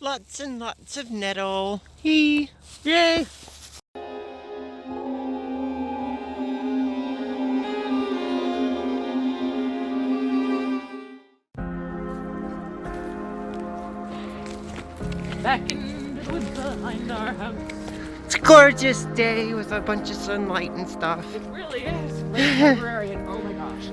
Lots and lots of nettle. Yay! Back in the woods behind our house. It's a gorgeous day with a bunch of sunlight and stuff. It really is. Late February and oh my gosh.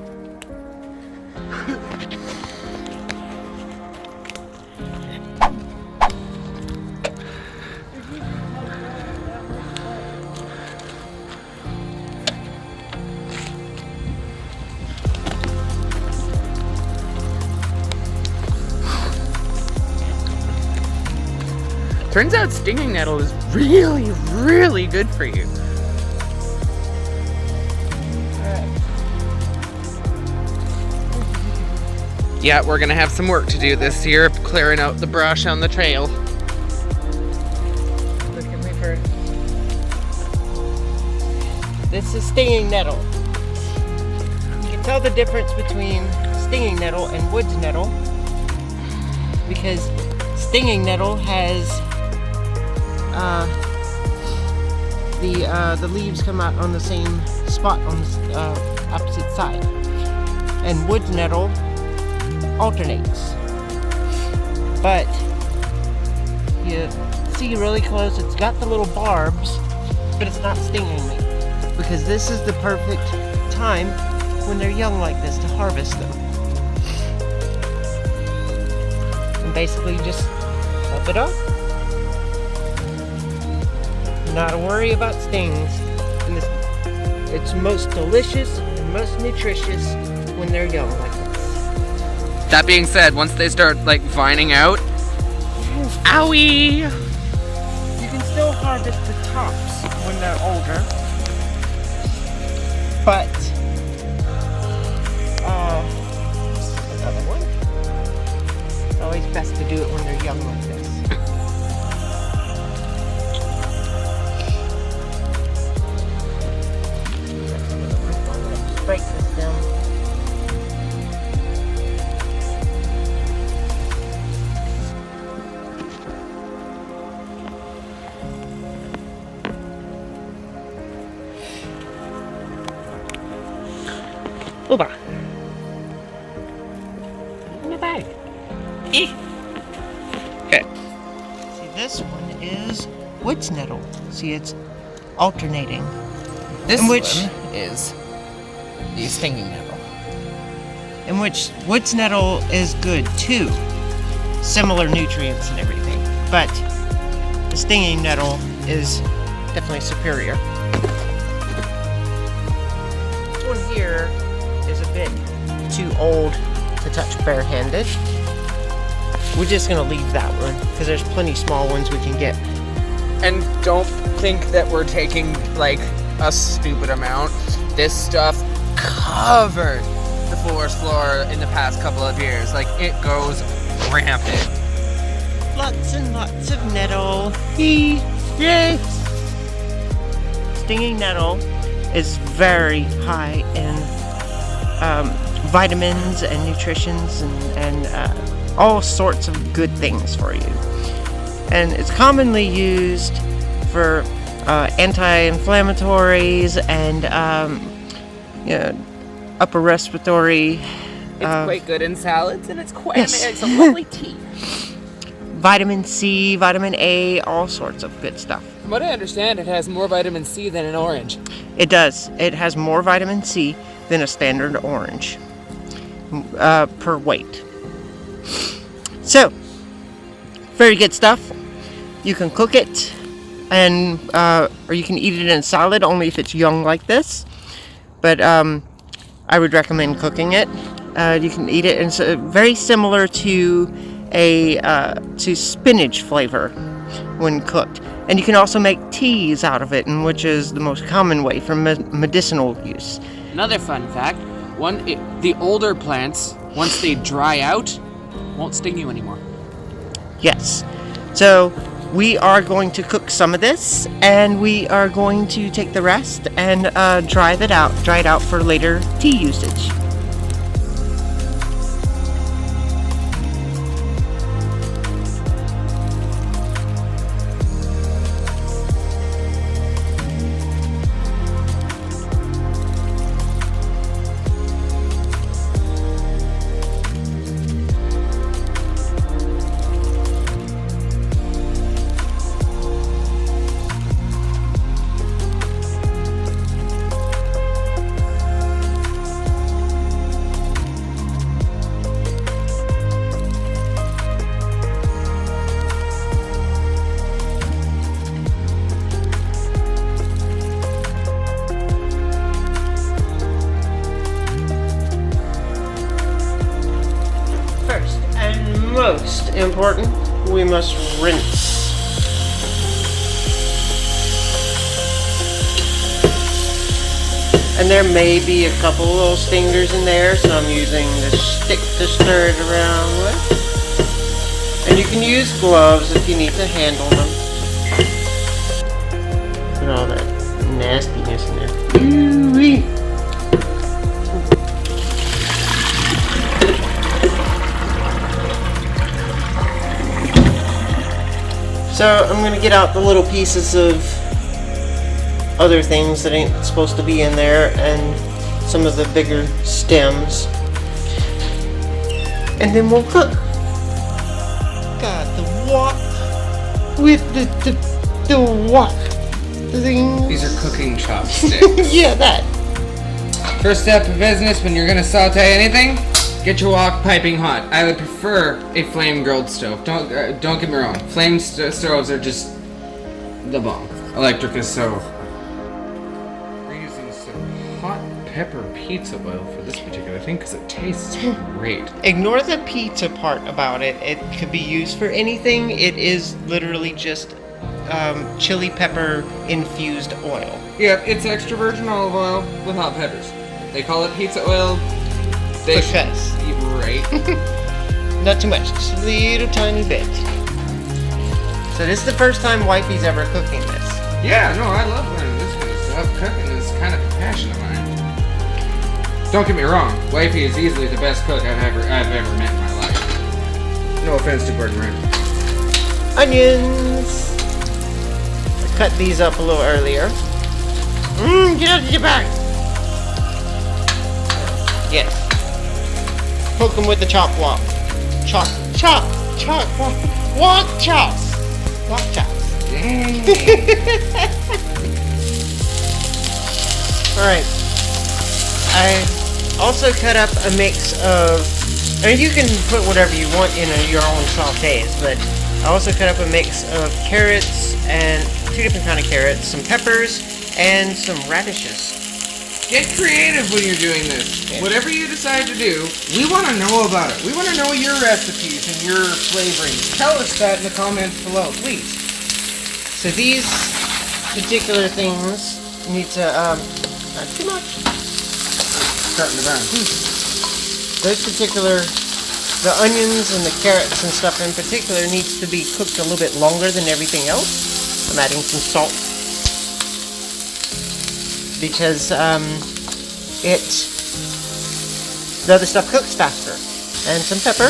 Turns out stinging nettle is really, really good for you. Yeah, we're gonna have some work to do this year, clearing out the brush on the trail. Look at me first. This is stinging nettle. You can tell the difference between stinging nettle and woods nettle because stinging nettle has the leaves come out on the same spot on the opposite side, and woods nettle alternates. But you see really close, it's got the little barbs, but it's not stinging me because this is the perfect time when they're young like this to harvest them. And basically just flip it up. Not to worry about stings. And it's most delicious and most nutritious when they're young like this. That being said, once they start like vining out, owie! You can still harvest the tops when they're older, but another one. It's always best to do it when they're young like this. Break this down. Oba. In the bag. Okay. See, this one is woods nettle. See, it's alternating. This one is the stinging nettle. In which woods nettle is good too. Similar nutrients and everything. But the stinging nettle is definitely superior. This one here is a bit too old to touch barehanded. We're just gonna leave that one because there's plenty small ones we can get. And don't think that we're taking like a stupid amount. This stuff covered the forest floor in the past couple of years. Like, it goes rampant. Lots and lots of nettle. Yay! Stinging nettle is very high in vitamins and nutritions and all sorts of good things for you. And it's commonly used for anti-inflammatories and upper respiratory. It's quite good in salads, and it's quite Yes. it's a lovely tea. Vitamin C, vitamin A, all sorts of good stuff. From what I understand, it has more vitamin C than an orange. It does. It has more vitamin C than a standard orange per weight. So, very good stuff. You can cook it, and or you can eat it in salad only if it's young like this. But I would recommend cooking it. You can eat it, and it's very similar to to spinach flavor when cooked. And you can also make teas out of it, and which is the most common way for medicinal use. Another fun fact: the older plants, once they dry out, won't sting you anymore. Yes. So we are going to cook some of this, and we are going to take the rest and dry it out for later tea usage. important, we must rinse. And there may be a couple little stingers in there, so I'm using the stick to stir it around with. And you can use gloves if you need to handle them. Look at all that nastiness in there. Ooh-wee. So I'm going to get out the little pieces of other things that ain't supposed to be in there and some of the bigger stems. And then we'll cook. Got the wok with the wok things. These are cooking chopsticks. Yeah, that. First step of business when you're gonna saute anything, get your wok piping hot. I would prefer a flame grilled stove. Don't get me wrong. Flame stoves are just the bomb. Electric is so. We're using some hot pepper pizza oil for this particular thing because it tastes great. Ignore the pizza part about it. It could be used for anything. It is literally just chili pepper infused oil. Yeah, it's extra virgin olive oil with hot peppers. They call it pizza oil. They Because. Right. Not too much, just a little tiny bit. So this is the first time Wifey's ever cooking this. Yeah, no, I love learning this kind of stuff. Cooking is kind of a passion of mine. Don't get me wrong, Wifey is easily the best cook I've ever met in my life. No offense to Gordon Ramsay. Onions. I cut these up a little earlier. Get out of your bag. Yes. Poke them with the chop wok. Chop wok. Wok chops. Wok chops. Dang. Alright. I also cut up a mix of, I mean, you can put whatever you want in your own sautés, but I also cut up a mix of carrots and 2 different kind of carrots, some peppers, and some radishes. Get creative when you're doing this. Yeah. Whatever you decide to do, we want to know about it. We want to know your recipes and your flavorings. Tell us that in the comments below, please. So these particular things need to, not too much. Starting to burn. Those particular, the onions and the carrots and stuff in particular needs to be cooked a little bit longer than everything else. I'm adding some salt. Because the other stuff cooks faster. And some pepper.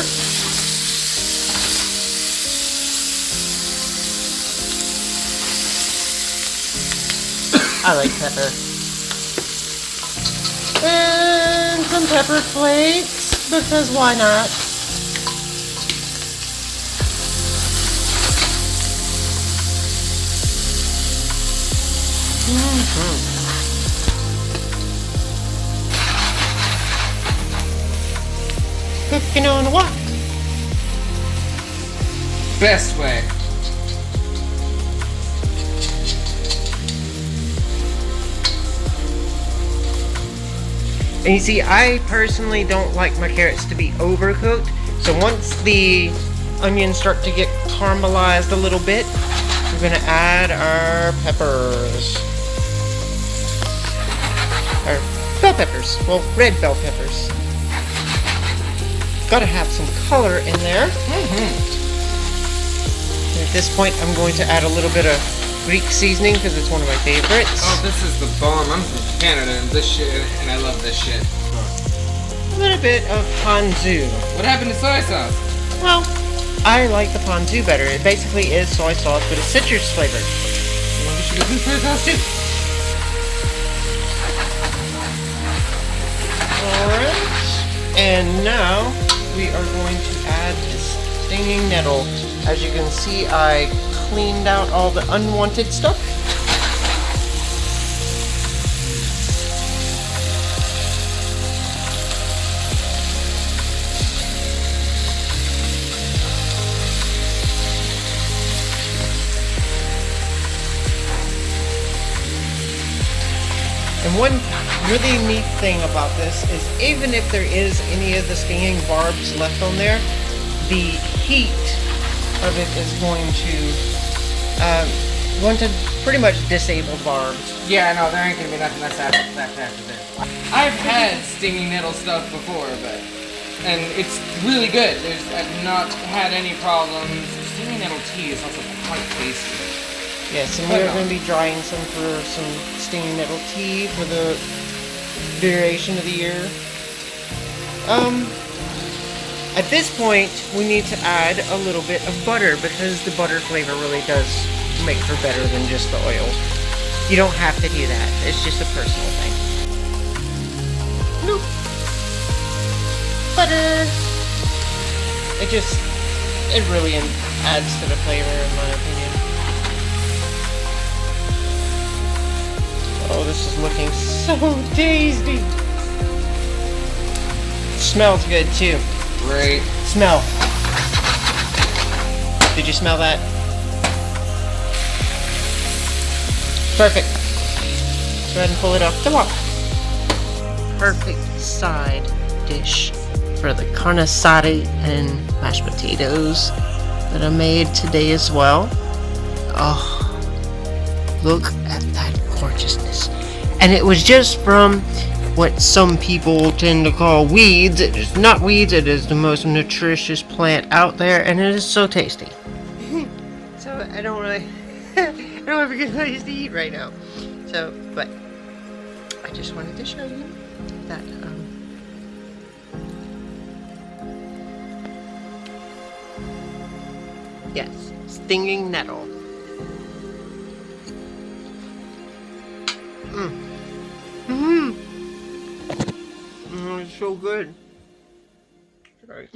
I like pepper. And some pepper flakes, because why not? Cooking on a wok. Best way. And you see, I personally don't like my carrots to be overcooked. So once the onions start to get caramelized a little bit, we're going to add our peppers. Our bell peppers. Well, red bell peppers. Gotta have some color in there. At this point, I'm going to add a little bit of Greek seasoning because it's one of my favorites. Oh, this is the bomb. I'm from Canada and this shit, and I love this shit. A little bit of ponzu. What happened to soy sauce? Well, I like the ponzu better. It basically is soy sauce, but it's citrus flavored. Well, we should get some soy sauce too. Alright. And now we are going to add this Stinging Nettle. As you can see, I cleaned out all the unwanted stuff. And one really neat thing about this is even if there is any of the stinging barbs left on there, the heat of it is going to pretty much disable the barbs. Yeah, no, there ain't gonna be nothing that's after this. I've had stinging nettle stuff before, and it's really good. I've not had any problems. Stinging nettle tea is also quite tasty. Yes, and we're going to be drying some for some stinging nettle tea for the duration of the year. At this point, we need to add a little bit of butter because the butter flavor really does make for better than just the oil. You don't have to do that. It's just a personal thing. Nope. Butter. It really adds to the flavor in my opinion. Oh, this is looking so tasty. Smells good too. Great. Smell. Did you smell that? Perfect. Go ahead and pull it off the wok. Perfect side dish for the carne asada and mashed potatoes that I made today as well. Oh, look at that gorgeousness. And it was just from what some people tend to call weeds. It is not weeds, it is the most nutritious plant out there, and it is so tasty. So I don't have a good place to eat right now. So, but I just wanted to show you that yes, stinging nettle. It's so good. Right.